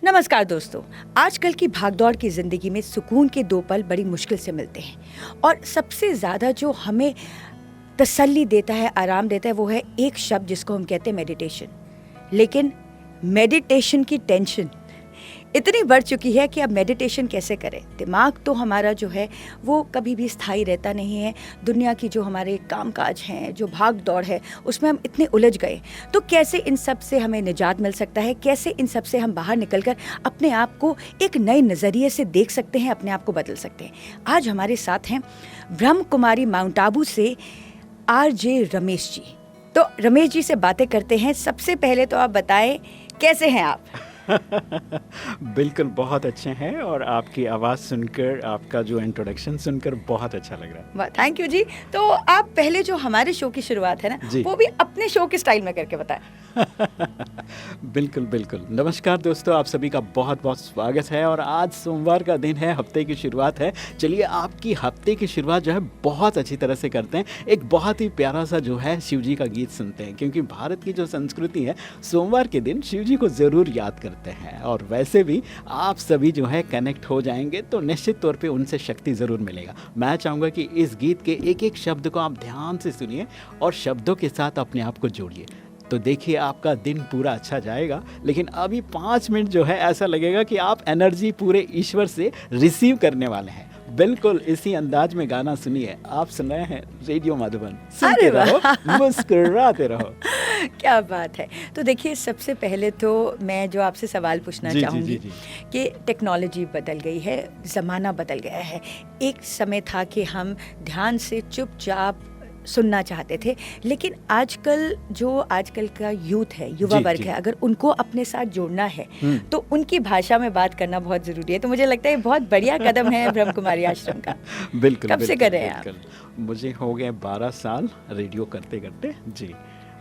नमस्कार दोस्तों। आजकल की भागदौड़ की ज़िंदगी में सुकून के दो पल बड़ी मुश्किल से मिलते हैं और सबसे ज़्यादा जो हमें तसल्ली देता है, आराम देता है, वो है एक शब्द जिसको हम कहते हैं मेडिटेशन। लेकिन मेडिटेशन की टेंशन इतनी बढ़ चुकी है कि अब मेडिटेशन कैसे करें। दिमाग तो हमारा जो है वो कभी भी स्थायी रहता नहीं है। दुनिया की जो हमारे कामकाज हैं, जो भाग दौड़ है, उसमें हम इतने उलझ गए। तो कैसे इन सब से हमें निजात मिल सकता है, कैसे इन सब से हम बाहर निकलकर अपने आप को एक नए नज़रिए से देख सकते हैं, अपने आप को बदल सकते हैं। आज हमारे साथ हैं ब्रह्म कुमारी माउंट आबू से आरजे रमेश जी। तो रमेश जी से बातें करते हैं। सबसे पहले तो आप बताएं कैसे हैं आप? बिल्कुल बहुत अच्छे हैं और आपकी आवाज़ सुनकर, आपका जो इंट्रोडक्शन सुनकर बहुत अच्छा लग रहा है। थैंक यू जी। तो आप पहले जो हमारे शो की शुरुआत है ना, वो भी अपने शो के स्टाइल में करके बताएं। बिल्कुल बिल्कुल। नमस्कार दोस्तों, आप सभी का बहुत बहुत स्वागत है और आज सोमवार का दिन है, हफ्ते की शुरुआत है। चलिए आपकी हफ्ते की शुरुआत जो है बहुत अच्छी तरह से करते हैं। एक बहुत ही प्यारा सा जो है शिव जी का गीत सुनते हैं, क्योंकि भारत की जो संस्कृति है सोमवार के दिन शिव जी को ज़रूर याद करते हैं। और वैसे भी आप सभी जो है कनेक्ट हो जाएंगे तो निश्चित तौर पे उनसे शक्ति ज़रूर मिलेगा। मैं चाहूँगा कि इस गीत के एक एक शब्द को आप ध्यान से सुनिए और शब्दों के साथ अपने आप को जोड़िए, तो देखिए आपका दिन पूरा अच्छा जाएगा। लेकिन अभी 5 मिनट जो है ऐसा लगेगा कि आप एनर्जी पूरे ईश्वर से रिसीव करने वाले हैं। बिल्कुल इसी अंदाज में गाना सुनिए। आप सुन रहे हैं रेडियो मधुबन, सुनते रहो, मुस्कुराते रहो। क्या बात है। तो देखिए, सबसे पहले तो मैं जो आपसे सवाल पूछना चाहूँगी कि टेक्नोलॉजी बदल गई है, ज़माना बदल गया है। एक समय था कि हम ध्यान से चुपचाप सुनना चाहते थे, लेकिन आजकल का यूथ है, युवा वर्ग है, अगर उनको अपने साथ जोड़ना है तो उनकी भाषा में बात करना बहुत ज़रूरी है। तो मुझे लगता है बहुत बढ़िया कदम है ब्रह्म कुमारी आश्रम का। बिल्कुल। कब से कर रहे हैं आप? मुझे हो गए 12 साल रेडियो करते करते जी,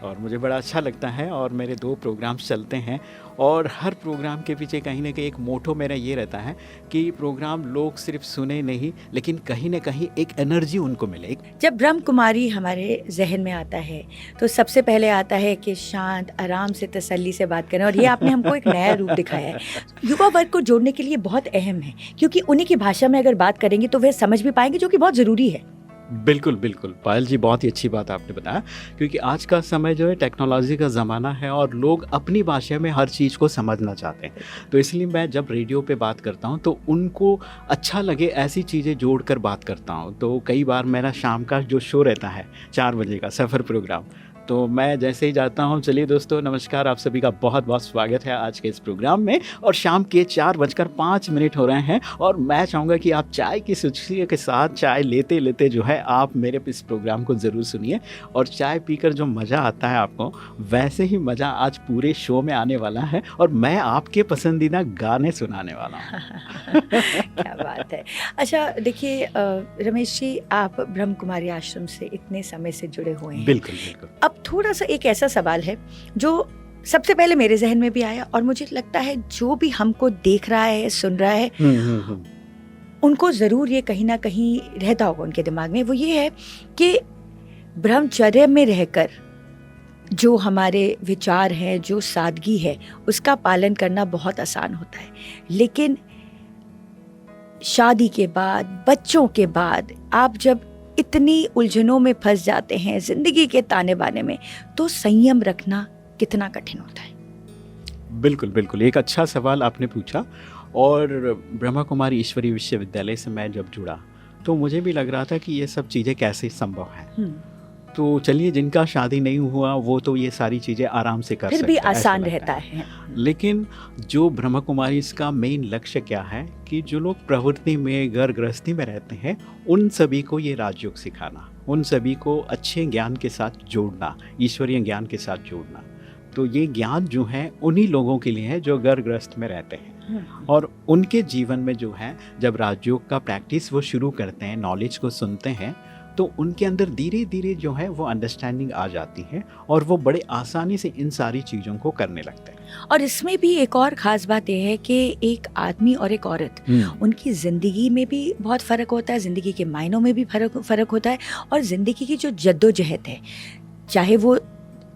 और मुझे बड़ा अच्छा लगता है। और मेरे 2 प्रोग्राम चलते हैं और हर प्रोग्राम के पीछे कहीं ना कहीं एक मोटो मेरा ये रहता है कि प्रोग्राम लोग सिर्फ सुने नहीं, लेकिन कहीं ना कहीं एक एनर्जी उनको मिले। जब ब्रह्म कुमारी हमारे जहन में आता है तो सबसे पहले आता है कि शांत, आराम से, तसल्ली से बात करें, और ये आपने हमको एक नया रूप दिखाया है। युवा वर्ग को जोड़ने के लिए बहुत अहम है, क्योंकि उन्हीं की भाषा में अगर बात करेंगे तो वे समझ भी पाएंगे, जो कि बहुत ज़रूरी है। बिल्कुल बिल्कुल पायल जी, बहुत ही अच्छी बात आपने बताया, क्योंकि आज का समय जो है टेक्नोलॉजी का ज़माना है और लोग अपनी भाषा में हर चीज़ को समझना चाहते हैं। तो इसलिए मैं जब रेडियो पे बात करता हूँ तो उनको अच्छा लगे ऐसी चीज़ें जोड़कर बात करता हूँ। तो कई बार मेरा शाम का जो शो रहता है 4 बजे का सफ़र प्रोग्राम, तो मैं जैसे ही जाता हूँ, चलिए दोस्तों नमस्कार, आप सभी का बहुत बहुत स्वागत है आज के इस प्रोग्राम में। और शाम के 4:05 हो रहे हैं और मैं चाहूँगा कि आप चाय की सुस्ती के साथ, चाय लेते लेते जो है आप मेरे इस प्रोग्राम को ज़रूर सुनिए। और चाय पीकर जो मज़ा आता है आपको, वैसे ही मज़ा आज पूरे शो में आने वाला है और मैं आपके पसंदीदा गाने सुनाने वाला हूँ। क्या बात है। अच्छा देखिए रमेश जी, आप ब्रह्म कुमारी आश्रम से इतने समय से जुड़े हुए हैं। बिल्कुल बिल्कुल। अब थोड़ा सा एक ऐसा सवाल है जो सबसे पहले मेरे जहन में भी आया, और मुझे लगता है जो भी हमको देख रहा है, सुन रहा है, उनको ज़रूर ये कहीं ना कहीं रहता होगा उनके दिमाग में। वो ये है कि ब्रह्मचर्य में रहकर जो हमारे विचार हैं, जो सादगी है, उसका पालन करना बहुत आसान होता है, लेकिन शादी के बाद, बच्चों के बाद आप जब इतनी उलझनों में फंस जाते हैं जिंदगी के ताने बाने में, तो संयम रखना कितना कठिन होता है। बिल्कुल बिल्कुल, एक अच्छा सवाल आपने पूछा। और ब्रह्मा कुमारी ईश्वरीय विश्वविद्यालय से मैं जब जुड़ा तो मुझे भी लग रहा था कि ये सब चीज़ें कैसे संभव हैं। तो चलिए, जिनका शादी नहीं हुआ वो तो ये सारी चीज़ें आराम से कर सकते हैं, फिर भी आसान रहता है। लेकिन जो ब्रह्मा कुमारी इसका मेन लक्ष्य क्या है कि जो लोग प्रवृत्ति में, घर गृहस्थी में रहते हैं, उन सभी को ये राजयोग सिखाना, उन सभी को अच्छे ज्ञान के साथ जोड़ना, ईश्वरीय ज्ञान के साथ जोड़ना। तो ये ज्ञान जो है उन्हीं लोगों के लिए है जो घर गृहस्थ में रहते हैं। और उनके जीवन में जो है जब राजयोग का प्रैक्टिस वो शुरू करते हैं, नॉलेज को सुनते हैं, तो उनके अंदर धीरे धीरे जो है वो अंडरस्टैंडिंग आ जाती है और वो बड़े आसानी से इन सारी चीज़ों को करने लगते हैं। और इसमें भी एक और ख़ास बात यह है कि एक आदमी और एक औरत, उनकी ज़िंदगी में भी बहुत फ़र्क होता है, ज़िंदगी के मायनों में भी फ़र्क होता है, और ज़िंदगी की जो जद्दोजहद है, चाहे वो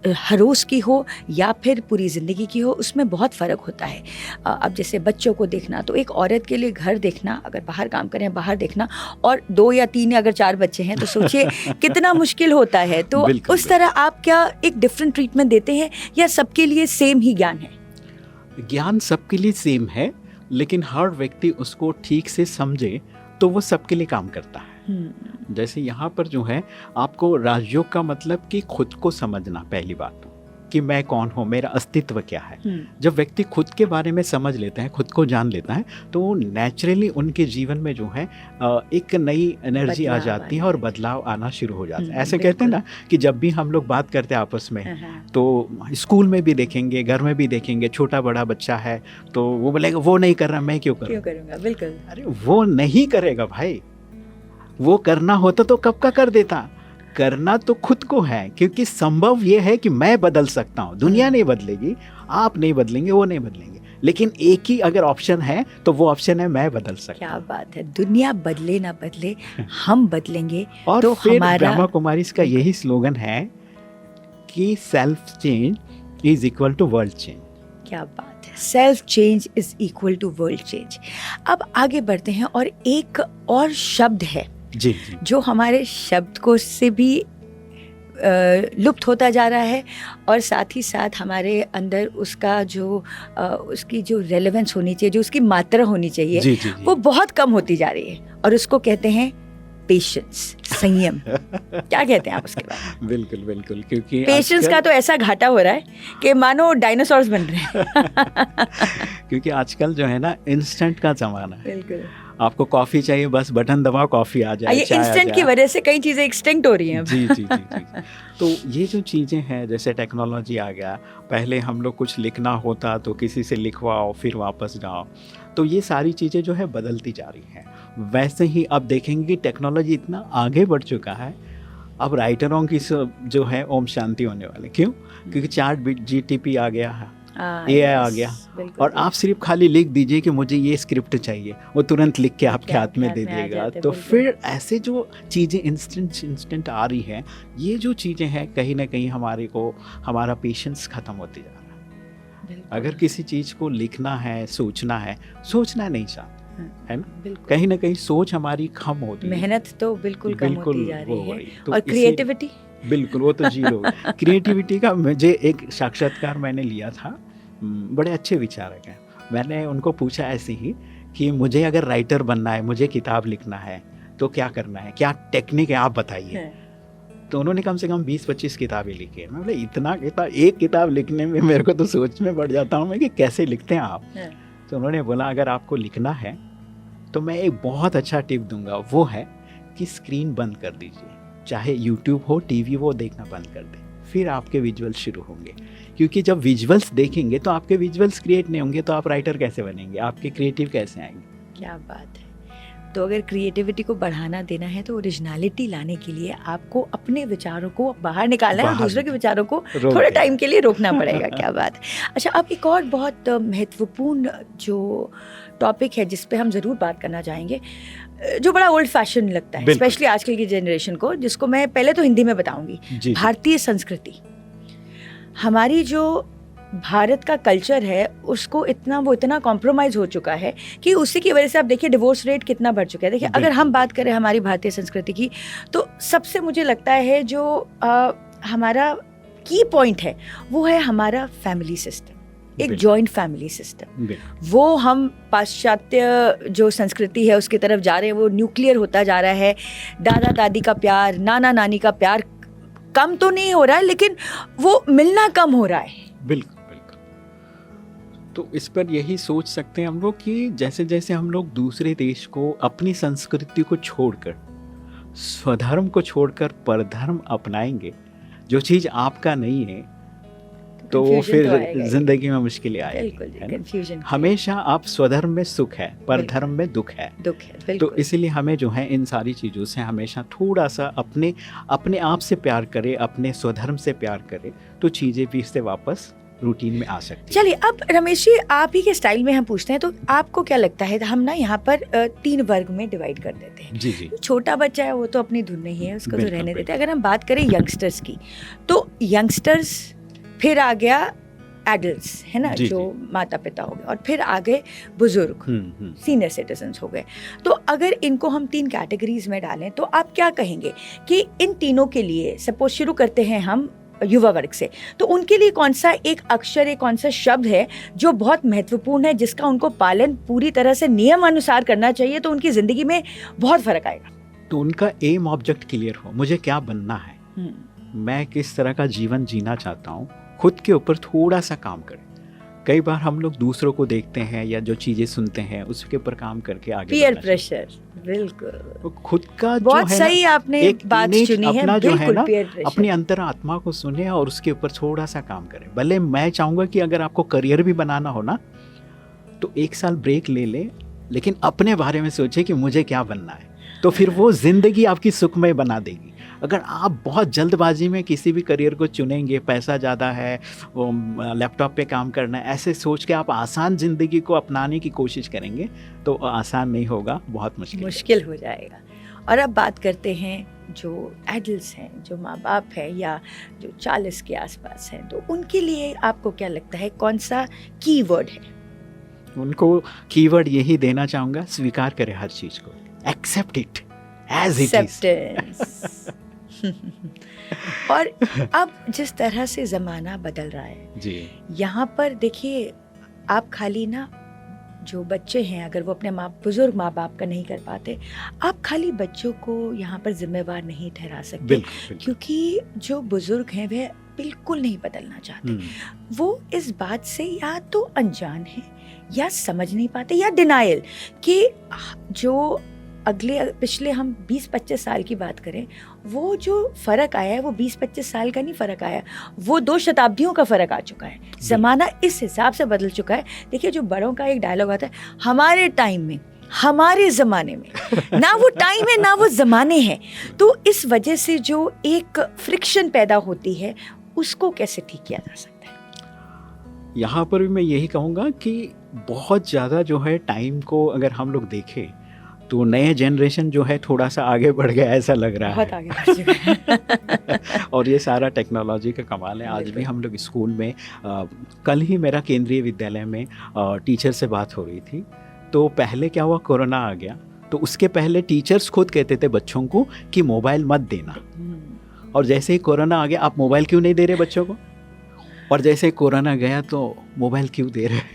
हरोस की हो या फिर पूरी ज़िंदगी की हो, उसमें बहुत फ़र्क होता है। अब जैसे बच्चों को देखना, तो एक औरत के लिए घर देखना, अगर बाहर काम करें बाहर देखना, और 2 या 3 या अगर 4 बच्चे हैं तो सोचिए कितना मुश्किल होता है। तो बिल्कुल, उस तरह आप क्या एक डिफरेंट ट्रीटमेंट देते हैं या सबके लिए सेम ही ज्ञान है? ज्ञान सबके लिए सेम है, लेकिन हर व्यक्ति उसको ठीक से समझे तो वो सबके लिए काम करता है। जैसे यहाँ पर जो है, आपको राजयोग का मतलब कि खुद को समझना, पहली बात कि मैं कौन हूँ, मेरा अस्तित्व क्या है। जब व्यक्ति खुद के बारे में समझ लेता है, खुद को जान लेता है, तो नेचुरली उनके जीवन में जो है एक नई एनर्जी आ जाती है और बदलाव आना शुरू हो जाता है। ऐसे कहते हैं ना कि जब भी हम लोग बात करते हैं आपस में, तो स्कूल में भी देखेंगे, घर में भी देखेंगे, छोटा बड़ा बच्चा है तो वो बोलेगा वो नहीं कर रहा, मैं क्यों करूँगा। बिल्कुल। अरे वो नहीं करेगा भाई, वो करना होता तो कब का कर देता। करना तो खुद को है, क्योंकि संभव ये है कि मैं बदल सकता हूँ, दुनिया नहीं बदलेगी, आप नहीं बदलेंगे, वो नहीं बदलेंगे, लेकिन एक ही अगर ऑप्शन है तो वो ऑप्शन है मैं बदल सकता क्या बात है, दुनिया बदले ना बदले, हम बदलेंगे। और तो फिर हमारा ब्रह्मा कुमारीज का यही स्लोगन है कि self change is equal to world change. क्या बात है, self change is equal to world change. अब आगे बढ़ते हैं, और एक और शब्द है जी जी, जो हमारे शब्दकोश से भी लुप्त होता जा रहा है, और साथ ही साथ हमारे अंदर उसका जो उसकी जो रेलेवेंस होनी चाहिए, जो उसकी मात्रा होनी चाहिए, जी, जी, जी। वो बहुत कम होती जा रही है, और उसको कहते हैं पेशेंस, संयम। क्या कहते हैं आप उसके बारे में? बिल्कुल बिल्कुल, क्योंकि पेशेंस का तो ऐसा घाटा हो रहा है कि मानो डायनासोर्स बन रहे हैं। क्योंकि आजकल जो है ना, इंस्टेंट का जमाना है। बिल्कुल, आपको कॉफी चाहिए, बस बटन दबाओ, कॉफी आ जाए, ये चाय आ इंस्टेंट की जाए। वजह से कई चीजें एक्सटिंक्ट हो रही हैं अब। जी जी जी जी। तो ये जो चीज़ें हैं, जैसे टेक्नोलॉजी आ गया, पहले हम लोग कुछ लिखना होता तो किसी से लिखवाओ फिर वापस जाओ, तो ये सारी चीज़ें जो है बदलती जा रही हैं। वैसे ही अब देखेंगे कि टेक्नोलॉजी इतना आगे बढ़ चुका है, अब राइटरों की जो है ओम शांति होने वाले। क्यों? क्योंकि चैट जीटीपी आ गया है, AI आ गया, और आप सिर्फ खाली लिख दीजिए कि मुझे ये स्क्रिप्ट चाहिए, वो तुरंत लिख के आपके हाथ में दे देगा। तो फिर ऐसे जो चीज़ें इंस्टेंट आ रही हैं, ये जो चीज़ें हैं कहीं ना कहीं हमारा पेशेंस ख़त्म होते जा रहा है। अगर किसी चीज़ को लिखना है, सोचना नहीं चाहते, है ना, कहीं ना कहीं सोच हमारी कम होती है, मेहनत तो बिल्कुल कम होती जा रही है, तो और क्रिएटिविटी बिल्कुल वो तो जीरो। क्रिएटिविटी का मुझे एक साक्षात्कार मैंने लिया था, बड़े अच्छे विचारक हैं। मैंने उनको पूछा ऐसे ही कि मुझे अगर राइटर बनना है, मुझे किताब लिखना है, तो क्या करना है, क्या टेक्निक है, आप बताइए। तो उन्होंने कम से कम 20-25 किताबें लिखी है। मैं बोले इतना किताब, एक किताब लिखने में मेरे को तो सोच में पड़ जाता हूँ मैं कि कैसे लिखते हैं आप। तो उन्होंने बोला अगर आपको लिखना है तो मैं एक बहुत अच्छा टिप दूंगा, वो है कि स्क्रीन बंद कर दीजिए, चाहे यूट्यूब हो, टीवी हो, देखना बंद कर दें, फिर आपके विजुअल्स शुरू होंगे। क्योंकि जब विजुअल्स देखेंगे तो आपके विजुअल्स क्रिएट नहीं होंगे, तो आप राइटर कैसे बनेंगे, आपके क्रिएटिव कैसे आएंगे। क्या बात है। तो अगर क्रिएटिविटी को बढ़ाना देना है तो ओरिजिनलिटी लाने के लिए आपको अपने विचारों को बाहर निकालना है और दूसरों के विचारों को थोड़े टाइम के लिए रोकना पड़ेगा। क्या बात है। अच्छा, अब एक और बहुत महत्वपूर्ण जो टॉपिक है जिस पे हम ज़रूर बात करना चाहेंगे, जो बड़ा ओल्ड फैशन लगता है स्पेशली आजकल की जनरेशन को, जिसको मैं पहले तो हिंदी में बताऊंगी। भारतीय संस्कृति, हमारी जो भारत का कल्चर है उसको इतना कॉम्प्रोमाइज़ हो चुका है कि उसी की वजह से आप देखिए डिवोर्स रेट कितना बढ़ चुका है। देखिए अगर हम बात करें हमारी भारतीय संस्कृति की, तो सबसे मुझे लगता है जो हमारा की पॉइंट है वो है हमारा फैमिली सिस्टम, एक जॉइंट फैमिली सिस्टम। वो हम पाश्चात्य जो संस्कृति है उसकी तरफ जा रहे हैं, वो न्यूक्लियर होता जा रहा है। दादा दादी का प्यार, नाना नानी का प्यार कम तो नहीं हो रहा है, लेकिन वो मिलना कम हो रहा है। बिल्कुल बिल्कुल। तो इस पर यही सोच सकते हैं हम लोग कि जैसे जैसे हम लोग दूसरे देश को, अपनी संस्कृति को छोड़कर, स्वधर्म को छोड़कर परधर्म अपनाएंगे, जो चीज़ आपका नहीं है, तो फिर जिंदगी में मुश्किलें आएगी। हमेशा आप स्वधर्म में सुख है, परधर्म में दुख है। तो इसीलिए हमें जो है इन सारी चीज़ों से हमेशा थोड़ा सा अपने आप से प्यार करें, अपने स्वधर्म से प्यार करें, तो चीज़ें भी इससे वापस रूटीन में आ सकती है। चलिए अब रमेश जी, आप ही के स्टाइल में हम पूछते हैं, तो आपको क्या लगता है, हम ना यहाँ पर 3 वर्ग में डिवाइड कर देते हैं। जी जी। छोटा बच्चा है वो तो अपनी धुन में ही है, उसको तो रहने देते हैं। अगर हम बात करें यंगस्टर्स की, तो यंगस्टर्स फिर आ गया एडल्ट्स, है ना, जी, जो माता पिता हो गए, और फिर आ गए बुजुर्ग, सीनियर सिटीजन्स हो गए। तो अगर इनको हम 3 कैटेगरीज में डालें तो आप क्या कहेंगे कि इन तीनों के लिए, सपोज शुरू करते हैं हम युवा वर्ग से, तो उनके लिए कौन सा एक अक्षर, एक कौन सा शब्द है जो बहुत महत्वपूर्ण है, जिसका उनको पालन पूरी तरह से नियम अनुसार करना चाहिए, तो उनकी जिंदगी में बहुत फर्क आएगा? तो उनका एम ऑब्जेक्ट क्लियर हो, मुझे क्या बनना है, मैं किस तरह का जीवन जीना चाहता हूँ, खुद के ऊपर थोड़ा सा काम करें। कई बार हम लोग दूसरों को देखते हैं या जो चीजें सुनते हैं उसके ऊपर काम करके आगे पीयर बढ़ना चाहिए। प्रेशर, बिल्कुल, तो खुद का जो बहुत है सही ना, आपने एक बात image चुनी है, अपना जो है बिल्कुल ना, पीयर प्रेशर। अपनी अंतरात्मा को सुने और उसके ऊपर थोड़ा सा काम करें। भले मैं चाहूंगा कि अगर आपको करियर भी बनाना हो ना तो 1 साल ब्रेक ले ले, लेकिन अपने बारे में सोचे कि मुझे क्या बनना है, तो फिर वो जिंदगी आपकी सुखमय बना देगी। अगर आप बहुत जल्दबाजी में किसी भी करियर को चुनेंगे, पैसा ज़्यादा है, वो लैपटॉप पे काम करना है, ऐसे सोच के आप आसान ज़िंदगी को अपनाने की कोशिश करेंगे तो आसान नहीं होगा, बहुत मुश्किल हो जाएगा। और अब बात करते हैं जो एडल्ट्स हैं, जो माँ बाप हैं या जो 40 के आसपास हैं, तो उनके लिए आपको क्या लगता है कौन सा कीवर्ड है? उनको कीवर्ड यही देना चाहूँगा, स्वीकार करें हर चीज़ को, accept it as it is. और अब जिस तरह से ज़माना बदल रहा है जी, यहाँ पर देखिए, आप खाली ना जो बच्चे हैं, अगर वो अपने बुजुर्ग माँ बाप का नहीं कर पाते, आप खाली बच्चों को यहाँ पर जिम्मेवार नहीं ठहरा सकते, बिल्कुल। क्योंकि जो बुजुर्ग हैं वे बिल्कुल नहीं बदलना चाहते। वो इस बात से या तो अनजान है या समझ नहीं पाते या डिनायल, कि जो पिछले हम 20-25 साल की बात करें, वो जो फ़र्क आया है वो 20-25 साल का नहीं फ़र्क आया, वो 2 शताब्दियों का फ़र्क आ चुका है। ज़माना इस हिसाब से बदल चुका है। देखिए, जो बड़ों का एक डायलॉग आता है, हमारे टाइम में, हमारे ज़माने में, ना वो टाइम है ना वो ज़माने हैं। तो इस वजह से जो एक फ्रिक्शन पैदा होती है, उसको कैसे ठीक किया जा सकता है? यहाँ पर भी मैं यही कहूँगा कि बहुत ज़्यादा जो है टाइम को अगर हम लोग देखें तो नए जनरेशन जो है थोड़ा सा आगे बढ़ गया, ऐसा लग रहा बहुत है। आगे बढ़ चुका है। और ये सारा टेक्नोलॉजी का कमाल है। आज भी हम लोग स्कूल में कल ही मेरा केंद्रीय विद्यालय में टीचर से बात हो रही थी। तो पहले क्या हुआ, कोरोना आ गया, तो उसके पहले टीचर्स खुद कहते थे बच्चों को कि मोबाइल मत देना, और जैसे ही कोरोना आ गया, आप मोबाइल क्यों नहीं दे रहे बच्चों को, और जैसे ही कोरोना गया तो मोबाइल क्यों दे रहे।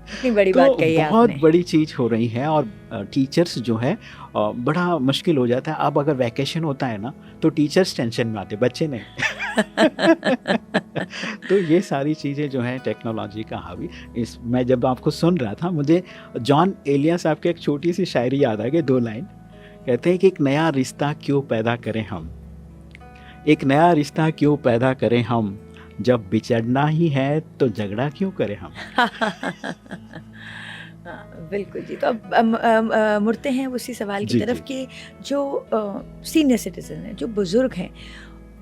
इतनी बड़ी बात कही है बहुत आपने। बड़ी चीज़ हो रही है, और टीचर्स जो है बड़ा मुश्किल हो जाता है। अब अगर वैकेशन होता है ना तो टीचर्स टेंशन में आते, बच्चे नहीं। तो ये सारी चीज़ें जो है टेक्नोलॉजी का हावी। मैं जब आपको सुन रहा था, मुझे जॉन एलिया साहब की एक छोटी सी शायरी याद आ गई, 2 लाइन। कहते हैं कि एक नया रिश्ता क्यों पैदा करें हम, एक नया रिश्ता क्यों पैदा करें हम, जब बिछड़ना ही है तो झगड़ा क्यों करें हम। बिल्कुल जी। तो अब मुड़ते हैं उसी सवाल की तरफ कि जो सीनियर सिटीजन हैं, जो बुजुर्ग हैं,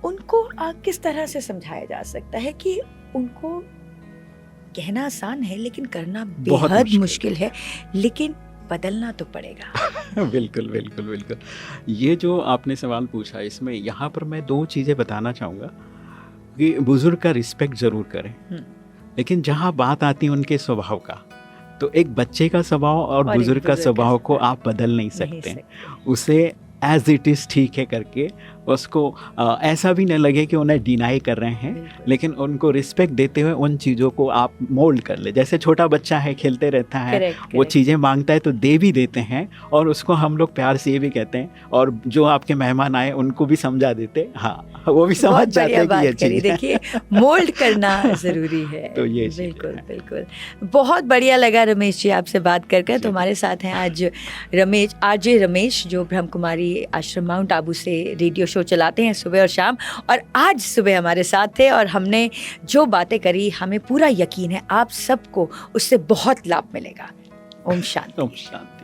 उनको किस तरह से समझाया जा सकता है कि उनको कहना आसान है लेकिन करना बेहद मुश्किल है, लेकिन बदलना तो पड़ेगा। बिल्कुल बिल्कुल बिल्कुल। ये जो आपने सवाल पूछा, इसमें यहाँ पर मैं 2 चीज़ें बताना चाहूँगा कि बुजुर्ग का रिस्पेक्ट ज़रूर करें, लेकिन जहाँ बात आती है उनके स्वभाव का, तो एक बच्चे का स्वभाव और बुजुर्ग का स्वभाव को आप बदल नहीं सकते। उसे एज इट इज़ ठीक है करके उसको ऐसा भी न लगे कि उन्हें डिनाई कर रहे हैं, लेकिन उनको रिस्पेक्ट देते हुए उन चीज़ों को आप मोल्ड कर ले। जैसे छोटा बच्चा है, खेलते रहता है, वो चीज़ें मांगता है तो दे भी देते हैं, और उसको हम लोग प्यार से ये भी कहते हैं, और जो आपके मेहमान आए उनको भी समझा देते, हाँ वो भी समझ जाते हैं कि ये चीज़। देखिए, मोल्ड करना ज़रूरी है। तो ये बिल्कुल बिल्कुल। बहुत बढ़िया लगा रमेश जी आपसे बात कर। तो हमारे साथ हैं आज रमेश, आरजे रमेश, जो ब्रह्म कुमारी आश्रम माउंट आबू से रेडियो शो चलाते हैं सुबह और शाम, और आज सुबह हमारे साथ थे, और हमने जो बातें करी, हमें पूरा यकीन है आप सबको उससे बहुत लाभ मिलेगा। ओम शांति। ओम शांति।